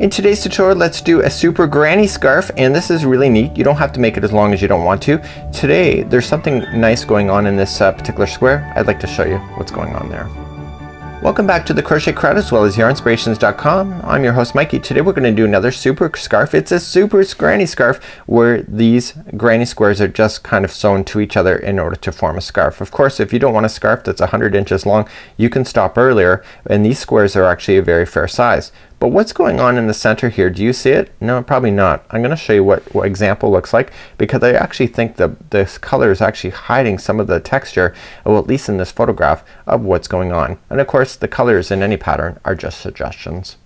In today's tutorial, let's do a super granny scarf, and this is really neat. You don't have to make it as long as you don't want to. Today, there's something nice going on in this particular square. I'd like to show you what's going on there. Welcome back to the Crochet Crowd as well as Yarnspirations.com. I'm your host Mikey. Today we're going to do another super scarf. It's a super granny scarf where these granny squares are just kind of sewn to each other in order to form a scarf. Of course, if you don't want a scarf that's 100 inches long, you can stop earlier, and these squares are actually a very fair size. But what's going on in the center here? Do you see it? No, probably not. I'm going to show you what example looks like, because I actually think this color is actually hiding some of the texture, well, at least in this photograph, of what's going on. And of course the colors in any pattern are just suggestions.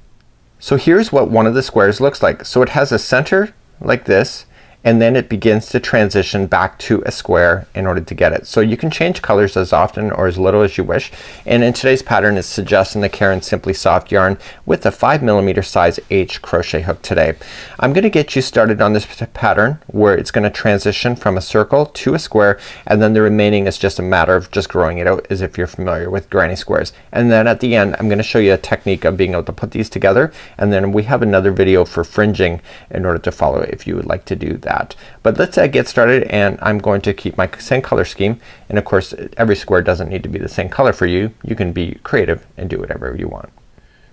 So here's what one of the squares looks like. So it has a center like this, and then it begins to transition back to a square in order to get it. So you can change colors as often or as little as you wish, and in today's pattern is suggesting the Caron Simply Soft yarn with a 5mm size H crochet hook today. I'm gonna get you started on this pattern where it's gonna transition from a circle to a square, and then the remaining is just a matter of just growing it out as if you're familiar with granny squares. And then at the end I'm gonna show you a technique of being able to put these together, and then we have another video for fringing in order to follow if you would like to do that. But let's get started, and I'm going to keep my same color scheme, and of course every square doesn't need to be the same color for you. You can be creative and do whatever you want.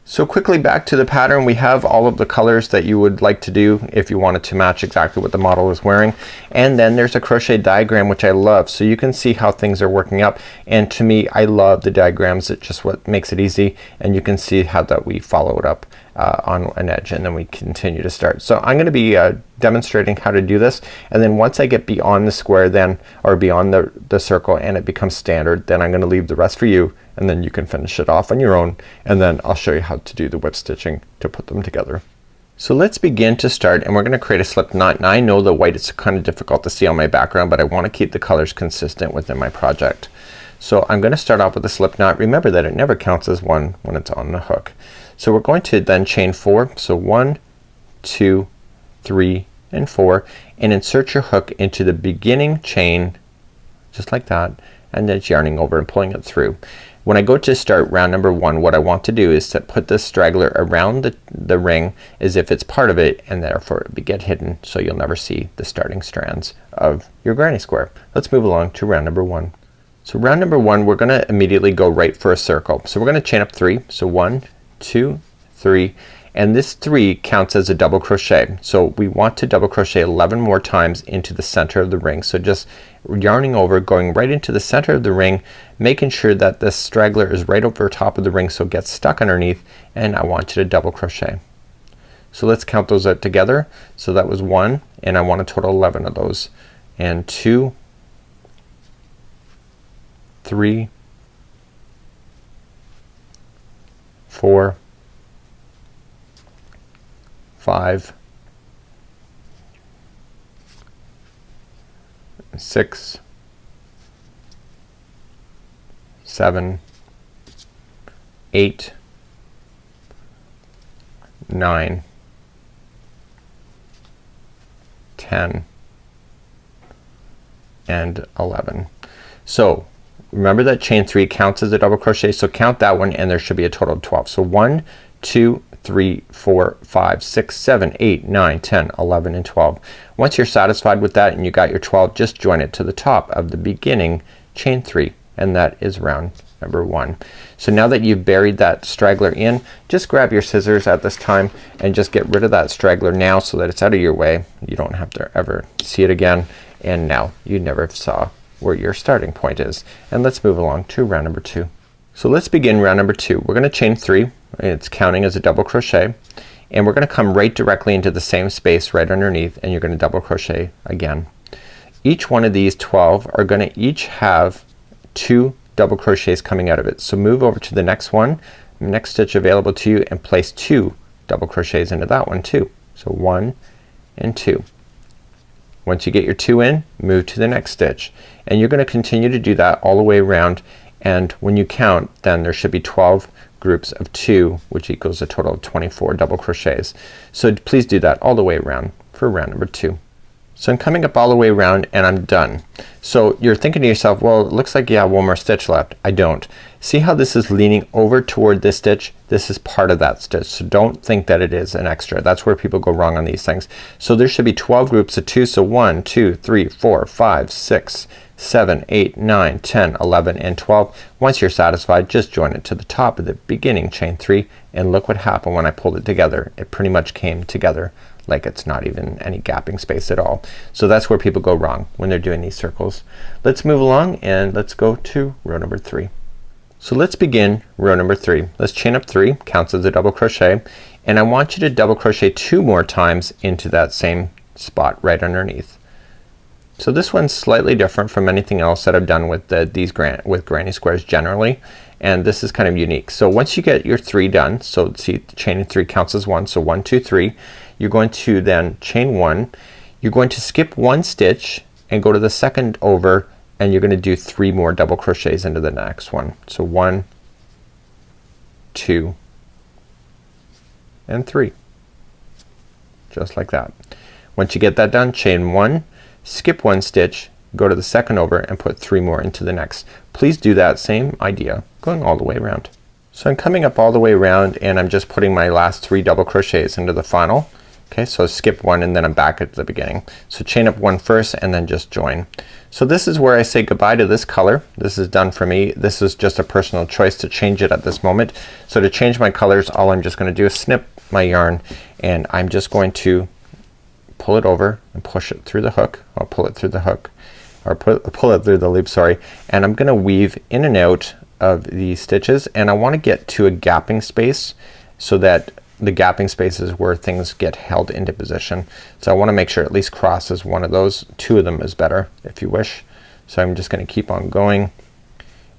So quickly back to the pattern, we have all of the colors that you would like to do if you wanted to match exactly what the model is wearing, and then there's a crochet diagram which I love, so you can see how things are working up, and to me I love the diagrams. It's just what makes it easy, and you can see how that we follow it up on an edge, and then we continue to start. So I'm going to be demonstrating how to do this, and then once I get beyond the square then, or beyond the circle, and it becomes standard, then I'm going to leave the rest for you, and then you can finish it off on your own, and then I'll show you how to do the whip stitching to put them together. So let's begin to start, and we're going to create a slip knot. Now I know the white is kind of difficult to see on my background, but I want to keep the colors consistent within my project. So I'm going to start off with a slip knot. Remember that it never counts as one when it's on the hook. So we're going to then chain 4. So 1, 2, 3, and 4, and insert your hook into the beginning chain just like that, and then it's yarning over and pulling it through. When I go to start round number 1, what I want to do is to put this straggler around the ring as if it's part of it, and therefore it get hidden so you'll never see the starting strands of your granny square. Let's move along to round number 1. So round number 1, we're gonna immediately go right for a circle. So we're gonna chain up 3. So 1, 2, 3, and this 3 counts as a double crochet. So we want to double crochet 11 more times into the center of the ring. So just yarning over, going right into the center of the ring, making sure that this straggler is right over top of the ring so it gets stuck underneath, and I want you to double crochet. So let's count those out together. So that was 1, and I want a total 11 of those, and 2, 3, 4, 5, 6, 7, 8, 9, 10, and 11. So remember that chain 3 counts as a double crochet, so count that one, and there should be a total of 12. So 1, 2, 3, 4, 5, 6, 7, 8, 9, 10, 11, and 12. Once you're satisfied with that and you got your 12, just join it to the top of the beginning chain 3, and that is round number 1. So now that you've buried that straggler in, just grab your scissors at this time and just get rid of that straggler now so that it's out of your way. You don't have to ever see it again, and now you never saw where your starting point is. And let's move along to round number 2. So let's begin round number 2. We're gonna chain 3. It's counting as a double crochet, and we're gonna come right directly into the same space right underneath, and you're gonna double crochet again. Each one of these 12 are gonna each have 2 double crochets coming out of it. So move over to the next one, next stitch available to you, and place 2 double crochets into that one too. So 1 and 2. Once you get your 2 in, move to the next stitch, and you're gonna continue to do that all the way around, and when you count, then there should be 12 groups of 2, which equals a total of 24 double crochets. So please do that all the way around for round number 2. So I'm coming up all the way around and I'm done. So you're thinking to yourself, well, it looks like you have one more stitch left. I don't. See how this is leaning over toward this stitch? This is part of that stitch. So don't think that it is an extra. That's where people go wrong on these things. So there should be 12 groups of 2. So 1, 2, 3, 4, 5, 6, 7, 8, 9, 10, 11, and 12. Once you're satisfied, just join it to the top of the beginning chain 3, and look what happened when I pulled it together. It pretty much came together like it's not even any gapping space at all. So that's where people go wrong when they're doing these circles. Let's move along and let's go to row number 3. So let's begin row number 3. Let's chain up 3, counts as a double crochet, and I want you to double crochet 2 more times into that same spot right underneath. So this one's slightly different from anything else that I've done with these granny squares generally, and this is kind of unique. So once you get your 3 done, so see, chaining 3 counts as 1, so 1, 2, 3. You're going to then chain 1. You're going to skip 1 stitch and go to the second over, and you're going to do 3 more double crochets into the next one. So 1, 2, and 3, just like that. Once you get that done, chain 1, skip 1 stitch, go to the second over, and put 3 more into the next. Please do that same idea going all the way around. So I'm coming up all the way around and I'm just putting my last 3 double crochets into the final. Okay, so skip 1 and then I'm back at the beginning. So chain up 1 first and then just join. So this is where I say goodbye to this color. This is done for me. This is just a personal choice to change it at this moment. So to change my colors, all I'm just gonna do is snip my yarn, and I'm just going to pull it over and push it through the hook. I'll pull it through the hook, or pull it through the loop, sorry, and I'm gonna weave in and out of these stitches, and I want to get to a gapping space so that the gapping space is where things get held into position. So I want to make sure at least crosses one of those. 2 of them is better if you wish. So I'm just gonna keep on going,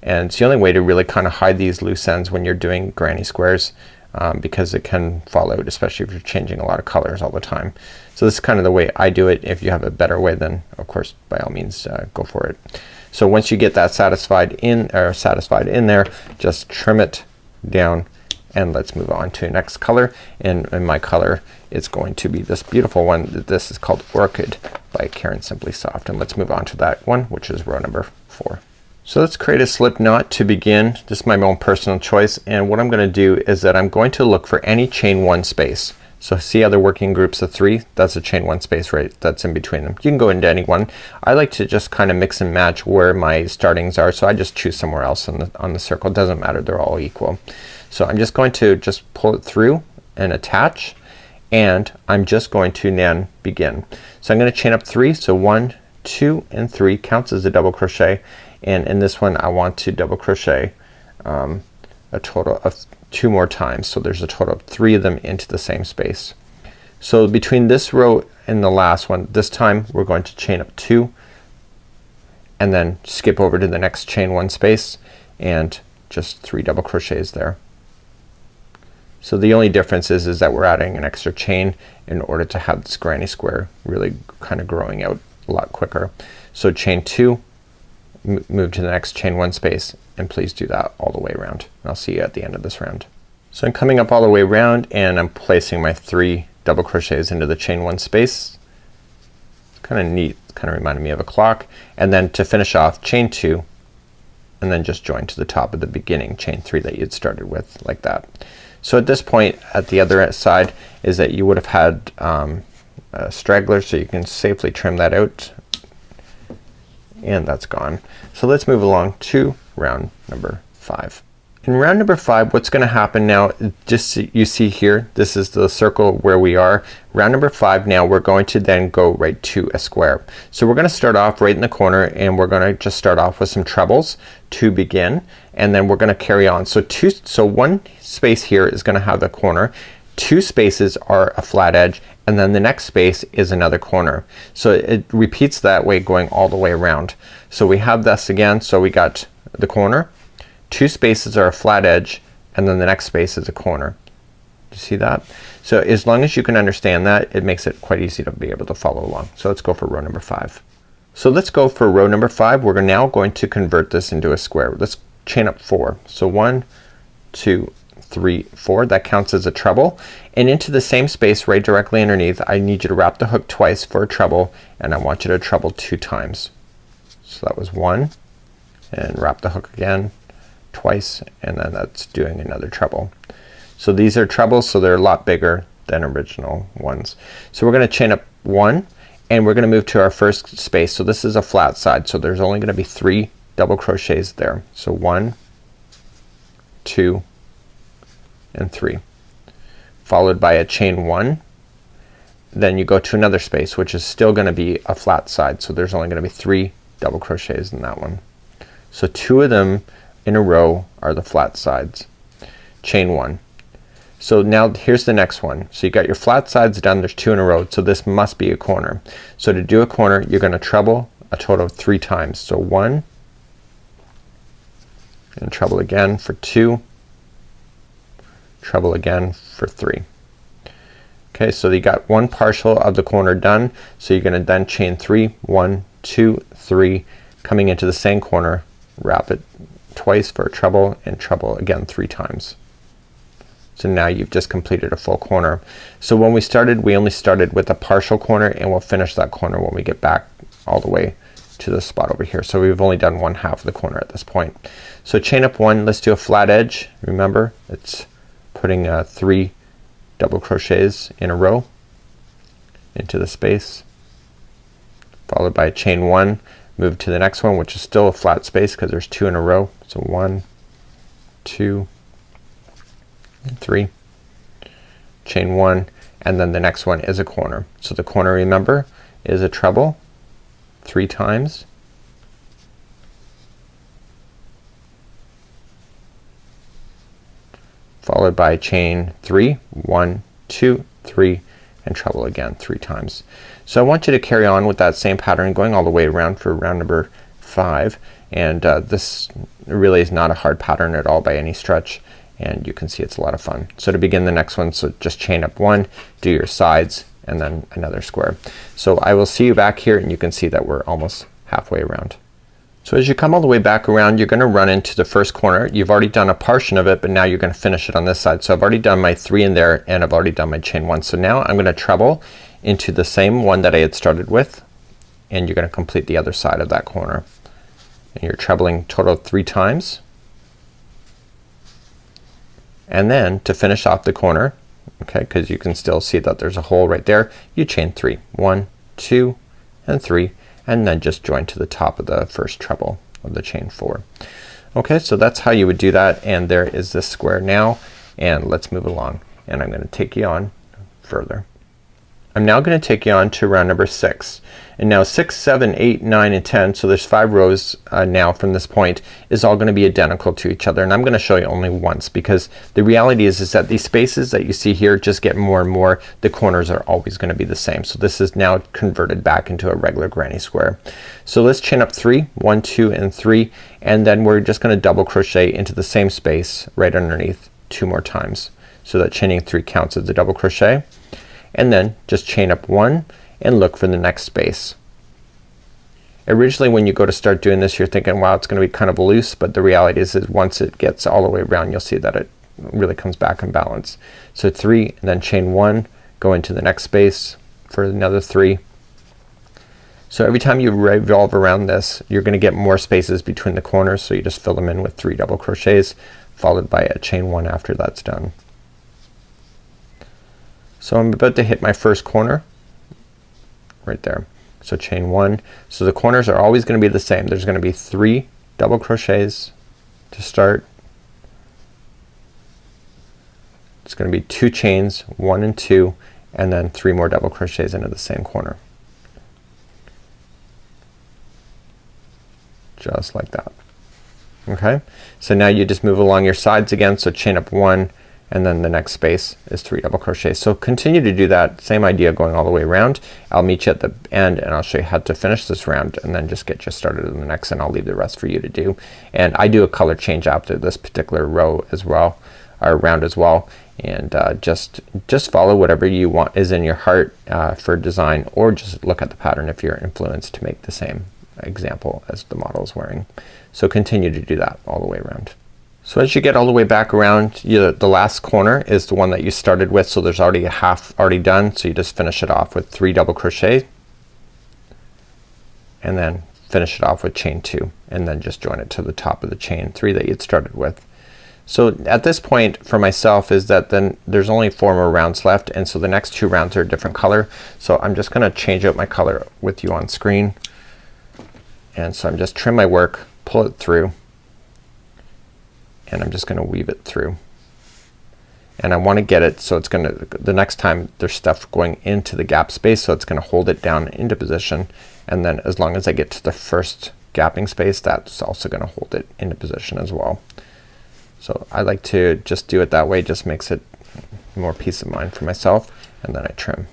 and it's the only way to really kind of hide these loose ends when you're doing granny squares, because it can fall out, especially if you're changing a lot of colors all the time. So this is kind of the way I do it. If you have a better way, then of course by all means go for it. So once you get that satisfied in there, just trim it down, and let's move on to the next color. And my color is going to be this beautiful one. This is called Orchid by Caron Simply Soft, and let's move on to that one, which is row number 4. So let's create a slip knot to begin. This is my own personal choice, and what I'm gonna do is that I'm going to look for any chain 1 space. So see how they're working groups of 3? That's a chain 1 space right that's in between them. You can go into any one. I like to just kind of mix and match where my startings are, so I just choose somewhere else on the circle. It doesn't matter, they're all equal. So I'm just going to just pull it through and attach, and I'm just going to then begin. So I'm gonna chain up 3, so 1, 2, and 3 counts as a double crochet, and in this one I want to double crochet a total of 2 more times. So there's a total of 3 of them into the same space. So between this row and the last one, this time we're going to chain up 2 and then skip over to the next chain 1 space and just 3 double crochets there. So the only difference is that we're adding an extra chain in order to have this granny square really kind of growing out a lot quicker. So chain 2, move to the next chain 1 space, and please do that all the way around. And I'll see you at the end of this round. So I'm coming up all the way around and I'm placing my 3 double crochets into the chain 1 space. It's kind of neat, kind of reminded me of a clock. And then to finish off, chain 2 and then just join to the top of the beginning chain 3 that you'd started with, like that. So at this point at the other side is that you would have had a straggler, so you can safely trim that out, and that's gone. So let's move along to round number 5. In round number 5, what's gonna happen now, just you see here, this is the circle where we are. Round number 5, now we're going to then go right to a square. So we're gonna start off right in the corner, and we're gonna just start off with some trebles to begin, and then we're gonna carry on. So 1 space here is gonna have a corner, 2 spaces are a flat edge, and then the next space is another corner. So it repeats that way going all the way around. So we have this again, so we got the corner, 2 spaces are a flat edge, and then the next space is a corner. Do you see that? So as long as you can understand that, it makes it quite easy to be able to follow along. So let's go for row number 5. So let's go for row number 5. We're now going to convert this into a square. Let's chain up 4. So 1, 2, 3, 4. That counts as a treble. And into the same space right directly underneath, I need you to wrap the hook twice for a treble, and I want you to treble 2 times. So that was 1, and wrap the hook again twice, and then that's doing another treble. So these are trebles, so they're a lot bigger than original ones. So we're gonna chain up 1, and we're gonna move to our first space. So this is a flat side, so there's only gonna be 3 double crochets there. So 1, 2, and 3, followed by a chain 1. Then you go to another space, which is still gonna be a flat side, so there's only gonna be 3 double crochets in that one. So 2 of them in a row are the flat sides. Chain 1. So now here's the next one. So you got your flat sides done, there's 2 in a row, so this must be a corner. So to do a corner, you're gonna treble a total of 3 times. So 1, and treble again for 2, treble again for 3. Okay, so you got one partial of the corner done. So you're gonna then chain 3, 1, 2, 3, coming into the same corner, wrap it twice for a treble, and treble again 3 times. So now you've just completed a full corner. So when we started, we only started with a partial corner, and we'll finish that corner when we get back all the way to the spot over here. So we've only done 1/2 of the corner at this point. So chain up 1, let's do a flat edge. Remember, it's putting 3 double crochets in a row into the space, followed by a chain 1, move to the next one, which is still a flat space because there's 2 in a row. So 1, 2, and 3, chain 1, and then the next one is a corner. So the corner, remember, is a treble 3 times, followed by chain 3, 1, 2, 3, and treble again 3 times. So I want you to carry on with that same pattern going all the way around for round number 5, and this really is not a hard pattern at all by any stretch, and you can see it's a lot of fun. So to begin the next one, so just chain up 1, do your sides, and then another square. So I will see you back here, and you can see that we're almost halfway around. So as you come all the way back around, you're gonna run into the first corner. You've already done a portion of it, but now you're gonna finish it on this side. So I've already done my 3 in there, and I've already done my chain 1. So now I'm gonna treble into the same one that I had started with, and you're gonna complete the other side of that corner. And you're trebling total 3 times. And then to finish off the corner, okay, because you can still see that there's a hole right there, you chain 3, 1, 2, and 3, and then just join to the top of the first treble of the chain 4. Okay, so that's how you would do that, and there is this square now, and let's move along, and I'm gonna take you on further. I'm now gonna take you on to round number 6. And now 6, 7, 8, 9, and 10, so there's 5 rows now from this point, is all gonna be identical to each other. And I'm gonna show you only once, because the reality is that these spaces that you see here just get more and more. The corners are always gonna be the same. So this is now converted back into a regular granny square. So let's chain up 3, 1, 2, and 3, and then we're just gonna double crochet into the same space right underneath 2 more times. So that chaining 3 counts as a double crochet. And then just chain up 1 and look for the next space. Originally when you go to start doing this, you're thinking, wow, it's gonna be kind of loose, but the reality is once it gets all the way around, you'll see that it really comes back in balance. So 3, and then chain 1, go into the next space for another 3. So every time you revolve around this, you're gonna get more spaces between the corners, so you just fill them in with 3 double crochets, followed by a chain 1 after that's done. So I'm about to hit my first corner right there. So chain 1. So the corners are always gonna be the same. There's gonna be 3 double crochets to start. It's gonna be 2 chains, 1 and 2, and then 3 more double crochets into the same corner. Just like that. Okay, so now you just move along your sides again. So chain up 1, and then the next space is 3 double crochets. So continue to do that same idea going all the way around. I'll meet you at the end, and I'll show you how to finish this round, and then just get you started in the next, and I'll leave the rest for you to do. And I do a color change after this particular row as well, or round as well, and just follow whatever you want is in your heart for design, or just look at the pattern if you're influenced to make the same example as the model is wearing. So continue to do that all the way around. So as you get all the way back around, the last corner is the one that you started with, so there's already a half already done, so you just finish it off with 3 double crochet and then finish it off with chain 2 and then just join it to the top of the chain 3 that you'd started with. So at this point for myself is that then there's only 4 more rounds left, and so the next 2 rounds are a different color. So I'm just gonna change out my color with you on screen, and so I'm just trim my work, pull it through, and I'm just gonna weave it through. And I want to get it so it's gonna, the next time there's stuff going into the gap space, so it's gonna hold it down into position, and then as long as I get to the first gapping space, that's also gonna hold it into position as well. So I like to just do it that way, just makes it more peace of mind for myself, and then I trim.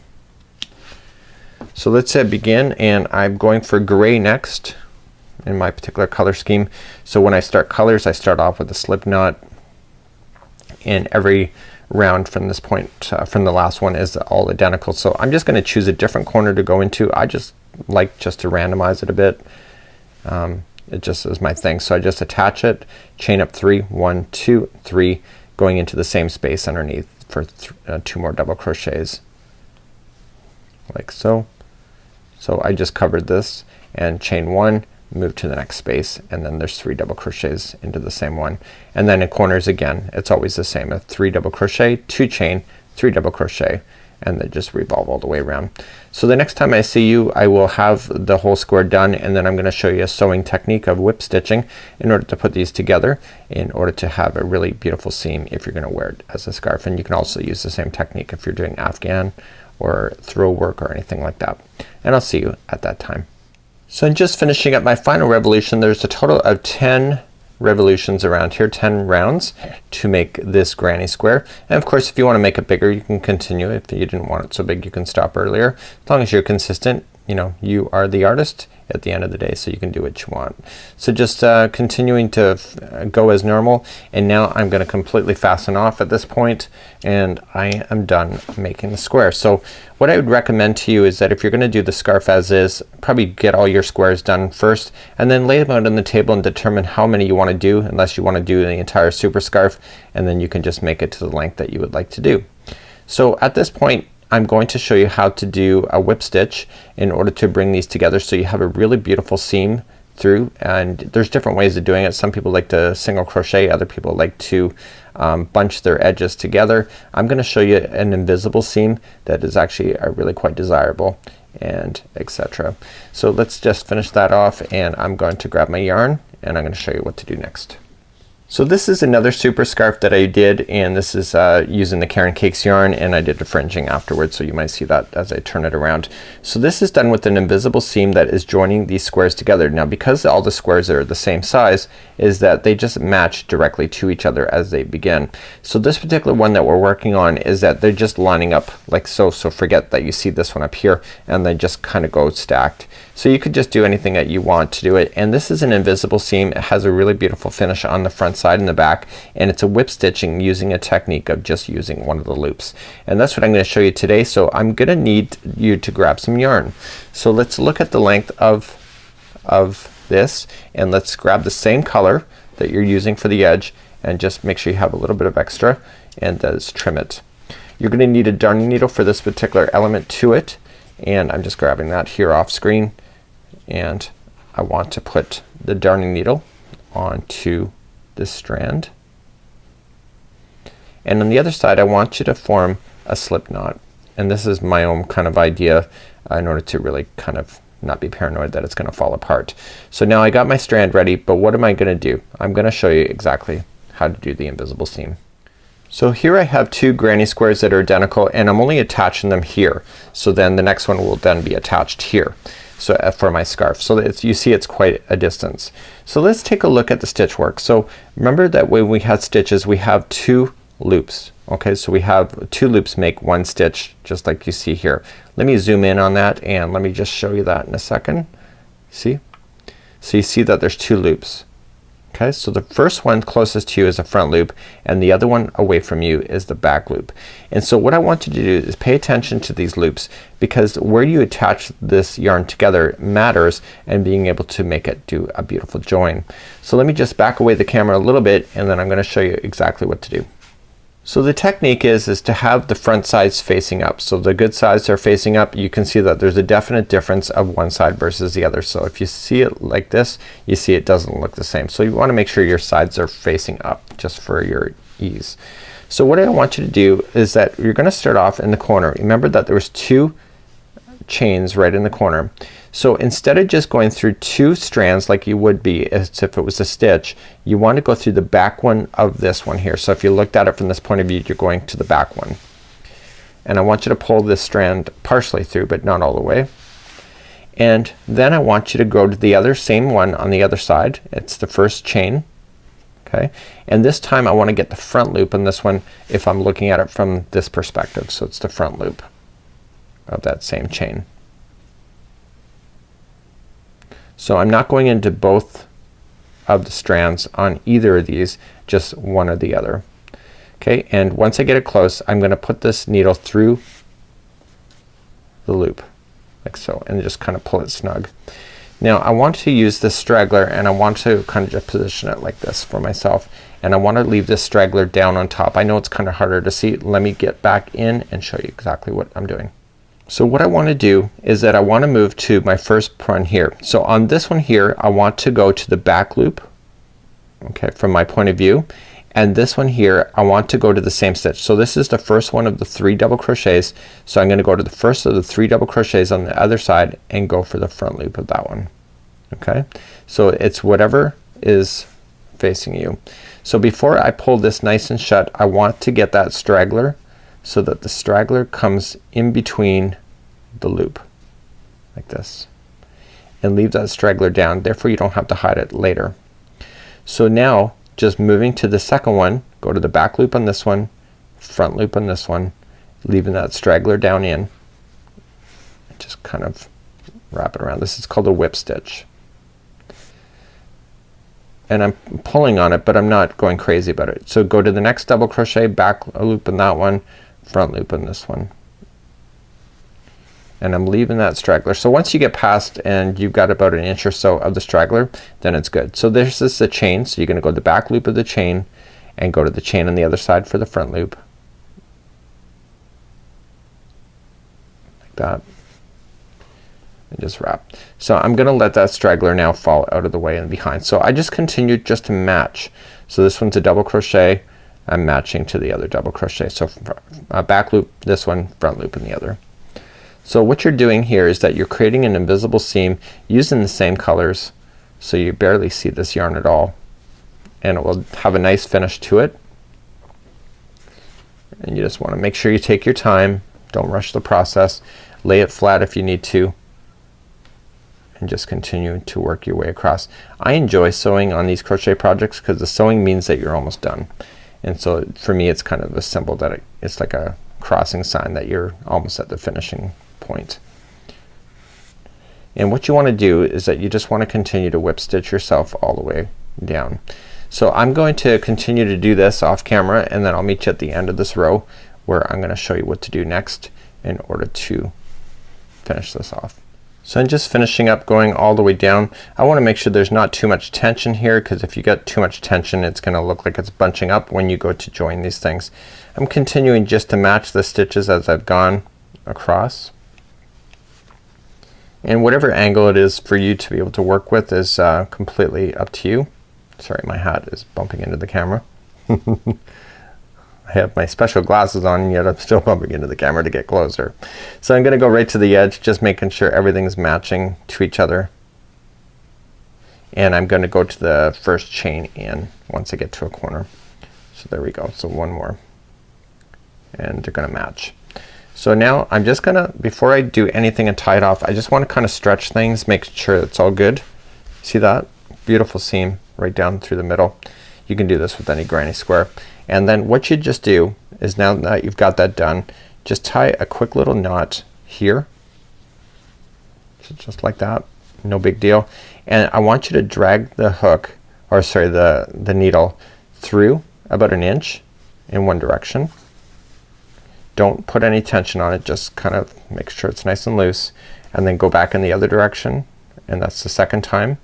So let's begin, and I'm going for gray next in my particular color scheme. So when I start colors, I start off with a slip knot, and every round from this point from the last one is all identical. So I'm just gonna choose a different corner to go into. I just like to randomize it a bit. It just is my thing. So I just attach it, chain up 3, 1, 2, 3, going into the same space underneath for 2 more double crochets like so. So I just covered this and chain 1, move to the next space, and then there's 3 double crochets into the same one. And then in corners again, it's always the same, a 3 double crochet, 2 chain, 3 double crochet, and then just revolve all the way around. So the next time I see you, I will have the whole square done, and then I'm gonna show you a sewing technique of whip stitching in order to put these together in order to have a really beautiful seam if you're gonna wear it as a scarf. And you can also use the same technique if you're doing Afghan or throw work or anything like that. And I'll see you at that time. So in just finishing up my final revolution, there's a total of 10 revolutions around here, 10 rounds to make this granny square. And of course if you want to make it bigger, you can continue. If you didn't want it so big, you can stop earlier. As long as you're consistent, you know, you are the artist at the end of the day, so you can do what you want. So just continuing to go as normal, and now I'm gonna completely fasten off at this point, and I am done making the square. So what I would recommend to you is that if you're gonna do the scarf as is, probably get all your squares done first and then lay them out on the table and determine how many you want to do, unless you want to do the entire super scarf, and then you can just make it to the length that you would like to do. So at this point I'm going to show you how to do a whip stitch in order to bring these together so you have a really beautiful seam through. And there's different ways of doing it. Some people like to single crochet, other people like to bunch their edges together. I'm gonna show you an invisible seam that is actually really quite desirable, and etc. So let's just finish that off, and I'm going to grab my yarn and I'm gonna show you what to do next. So this is another super scarf that I did, and this is using the Caron Cakes yarn, and I did the fringing afterwards, so you might see that as I turn it around. So this is done with an invisible seam that is joining these squares together. Now because all the squares are the same size, is that they just match directly to each other as they begin. So this particular one that we're working on is that they're just lining up like so. So forget that you see this one up here, and they just kind of go stacked. So you could just do anything that you want to do it. And this is an invisible seam. It has a really beautiful finish on the front side and the back, and it's a whip stitching using a technique of just using one of the loops. And that's what I'm going to show you today. So I'm gonna need you to grab some yarn. So let's look at the length of this, and let's grab the same color that you're using for the edge, and just make sure you have a little bit of extra, and just trim it. You're gonna need a darning needle for this particular element to it, and I'm just grabbing that here off screen, and I want to put the darning needle onto this strand, and on the other side I want you to form a slip knot. And this is my own kind of idea in order to really kind of not be paranoid that it's gonna fall apart. So now I got my strand ready, but what am I gonna do? I'm gonna show you exactly how to do the invisible seam. So here I have 2 granny squares that are identical, and I'm only attaching them here. So then the next one will then be attached here. So for my scarf. So it's, you see it's quite a distance. So let's take a look at the stitch work. So remember that when we had stitches, we have 2 loops. Okay, so we have 2 loops make 1 stitch, just like you see here. Let me zoom in on that, and let me just show you that in a second. See? So you see that there's 2 loops. Okay, so the first one closest to you is a front loop and the other one away from you is the back loop. And so what I want you to do is pay attention to these loops, because where you attach this yarn together matters, and being able to make it do a beautiful join. So let me just back away the camera a little bit and then I'm gonna show you exactly what to do. So the technique is to have the front sides facing up. So the good sides are facing up. You can see that there's a definite difference of one side versus the other. So if you see it like this, you see it doesn't look the same. So you want to make sure your sides are facing up just for your ease. So what I want you to do is that you're gonna start off in the corner. Remember that there was 2 chains right in the corner. So instead of just going through 2 strands like you would be as if it was a stitch, you want to go through the back one of this one here. So if you looked at it from this point of view, you're going to the back one. And I want you to pull this strand partially through, but not all the way. And then I want you to go to the other same one on the other side. It's the first chain. Okay, and this time I want to get the front loop in this one if I'm looking at it from this perspective. So it's the front loop of that same chain. So I'm not going into both of the strands on either of these, just one or the other. Okay, and once I get it close, I'm gonna put this needle through the loop like so, and just kind of pull it snug. Now I want to use this straggler and I want to kind of just position it like this for myself, and I want to leave this straggler down on top. I know it's kind of harder to see. Let me get back in and show you exactly what I'm doing. So what I want to do is that I want to move to my first one here. So on this one here I want to go to the back loop, okay, from my point of view, and this one here I want to go to the same stitch. So this is the first one of the 3 double crochets, so I'm gonna go to the first of the 3 double crochets on the other side and go for the front loop of that one. Okay, so it's whatever is facing you. So before I pull this nice and shut, I want to get that straggler so that the straggler comes in between the loop like this, and leave that straggler down, therefore you don't have to hide it later. So now just moving to the second one, go to the back loop on this one, front loop on this one, leaving that straggler down in, just kind of wrap it around. This is called a whip stitch, and I'm pulling on it but I'm not going crazy about it. So go to the next double crochet, back loop in that one, front loop in this one, and I'm leaving that straggler. So once you get past and you've got about an inch or so of the straggler, then it's good. So this is the chain, so you're gonna go to the back loop of the chain and go to the chain on the other side for the front loop like that, and just wrap. So I'm gonna let that straggler now fall out of the way and behind. So I just continued just to match. So this one's a double crochet, I'm matching to the other double crochet. So back loop this one, front loop in the other. So what you're doing here is that you're creating an invisible seam using the same colors, so you barely see this yarn at all, and it will have a nice finish to it. And you just want to make sure you take your time, don't rush the process, lay it flat if you need to, and just continue to work your way across. I enjoy sewing on these crochet projects because the sewing means that you're almost done, and so for me it's kind of a symbol that it's like a crossing sign that you're almost at the finishing point. And what you want to do is that you just want to continue to whip stitch yourself all the way down. So I'm going to continue to do this off camera, and then I'll meet you at the end of this row where I'm gonna show you what to do next in order to finish this off. So I'm just finishing up going all the way down. I want to make sure there's not too much tension here, because if you got too much tension it's gonna look like it's bunching up when you go to join these things. I'm continuing just to match the stitches as I've gone across, and whatever angle it is for you to be able to work with is completely up to you. Sorry, my hat is bumping into the camera. I have my special glasses on, and yet I'm still bumping into the camera to get closer. So I'm gonna go right to the edge, just making sure everything's matching to each other, and I'm gonna go to the first chain in once I get to a corner. So there we go. So one more, and they're gonna match. So now I'm just gonna, before I do anything and tie it off, I just want to kind of stretch things, make sure it's all good. See that? Beautiful seam right down through the middle. You can do this with any granny square. And then what you just do is, now that you've got that done, just tie a quick little knot here. Just like that. No big deal. And I want you to drag the hook or sorry, the needle through about 1 inch in one direction. Don't put any tension on it, just kind of make sure it's nice and loose, and then go back in the other direction, and that's the second time.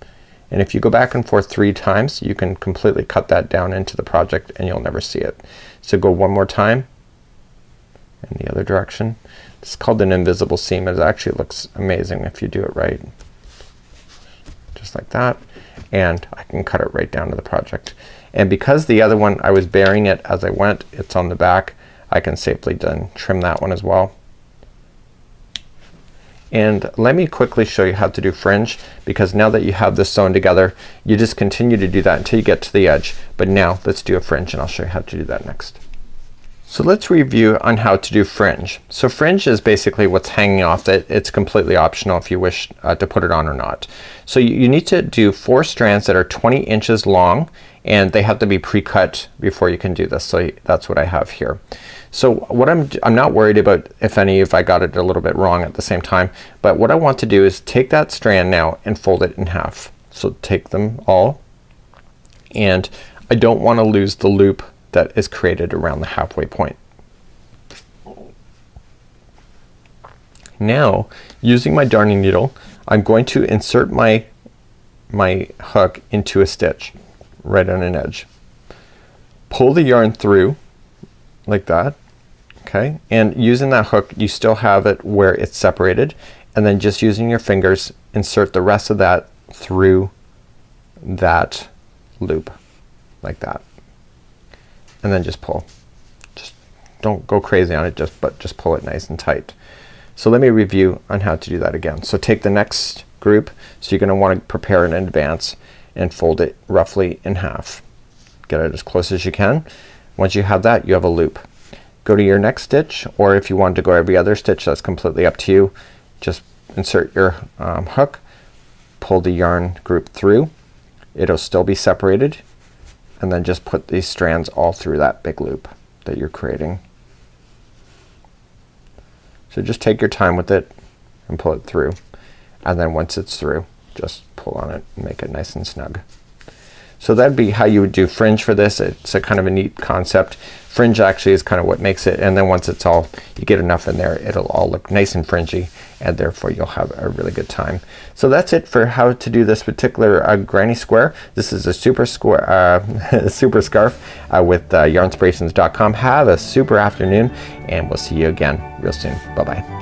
And if you go back and forth 3 times, you can completely cut that down into the project and you'll never see it. So go one more time in the other direction. It's called an invisible seam. It actually looks amazing if you do it right. Just like that. And I can cut it right down to the project. And because the other one I was burying it as I went, it's on the back, I can safely then trim that one as well. And let me quickly show you how to do fringe, because now that you have this sewn together, you just continue to do that until you get to the edge. But now let's do a fringe, and I'll show you how to do that next. So let's review on how to do fringe. So fringe is basically what's hanging off it. It's completely optional if you wish to put it on or not. So you need to do 4 strands that are 20 inches long, and they have to be pre-cut before you can do this. So that's what I have here. So what I'm not worried about if I got it a little bit wrong at the same time, but what I want to do is take that strand now and fold it in half. So take them all, and I don't want to lose the loop that is created around the halfway point. Now using my darning needle, I'm going to insert my hook into a stitch right on an edge. Pull the yarn through like that, okay, and using that hook you still have it where it's separated, and then just using your fingers insert the rest of that through that loop like that, and then just pull. Just don't go crazy on it, but just pull it nice and tight. So let me review on how to do that again. So take the next group, so you're gonna want to prepare it in advance and fold it roughly in half. Get it as close as you can. Once you have that, you have a loop. Go to your next stitch, or if you want to go every other stitch, that's completely up to you. Just insert your hook, pull the yarn group through, it'll still be separated, and then just put these strands all through that big loop that you're creating. So just take your time with it and pull it through, and then once it's through, just pull on it and make it nice and snug. So that'd be how you would do fringe for this. It's a kind of a neat concept. Fringe actually is kind of what makes it, and then once it's all, you get enough in there, it'll all look nice and fringy, and therefore you'll have a really good time. So that's it for how to do this particular granny square. This is a super square super scarf with yarnspirations.com. Have a super afternoon, and we'll see you again real soon. Bye bye.